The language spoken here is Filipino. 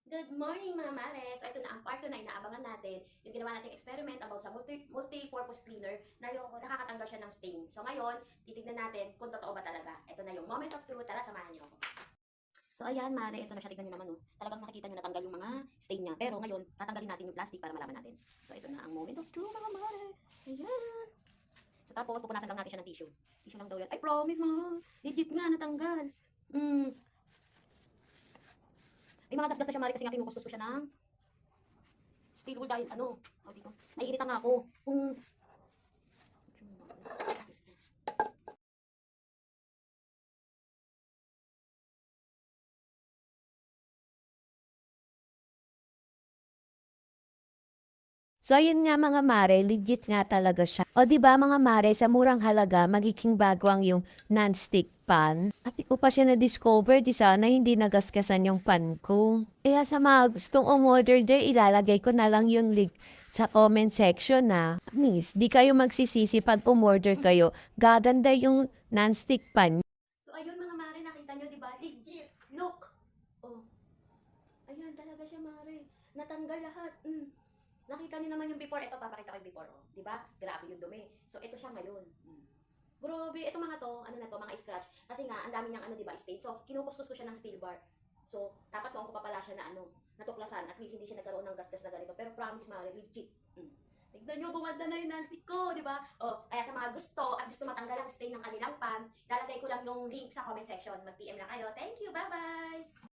Good morning mga mares! Ito na ang part 2 na inaabangan natin. Yung ginawa nating experiment about sa multi-purpose cleaner na yung nakakatanggal siya ng stain. So ngayon, titignan natin kung totoo ba talaga. Ito na yung moment of truth. Tara, samahan niyo ako. So ayan, mare, ito na siya. Tignan niyo naman, oh. Talagang nakikita niyo natanggal yung mga stain niya. Pero ngayon, tatanggalin natin yung plastic para malaman natin. So ito na ang moment of truth mga mare. Ayan. So tapos, pupunasan lang natin siya ng tissue. Tissue lang daw yan. Ay, promise mga. Legit nga, natanggal. Ay, mga gasgas na siya, mare, kasi nga kinukuskus ko siya ng steel wool dahil ano, dito. Naiirita nga ako. Kung So ayun nga mga mare, legit nga talaga siya. O di ba mga mare, sa murang halaga magiging bago ang yung non-stick pan. At di ko pa siya na-discover, di sana hindi nagasgasan yung pan ko. Kaya sa mga gustong umorder there, ilalagay ko na lang yung link sa comment section na. Please, di kayo magsisisi pag umorder kayo. Gaganda yung non-stick pan. so ayun mga mare, nakita nyo, di ba? Legit. Look. Oh, ayan talaga siya, mare. Natanggal lahat. Nakita niyo naman yung before. Ito, papakita ko yung before. Oh. Di ba? Grabe yung dumi. So, ito siya ngayon. Grabe. Ito mga to, ano na to, mga scratch. Kasi nga, ang dami niyang ano, di ba, stain. So, kinukuskus ko siya ng steel bar. So, dapat noon ko pa pala siya na ano, natuklasan. At least hindi siya nagkaroon ng gasgas na ganito. Pero promise, mare, legit. Tignan nyo, gumanda na yung non-stick ko, di ba? Oh, kaya sa mga gusto at gusto matanggal ang stain ng kanilang pan, lalagay ko lang yung link sa comment section. Mag-PM lang kayo. Thank you, bye-bye!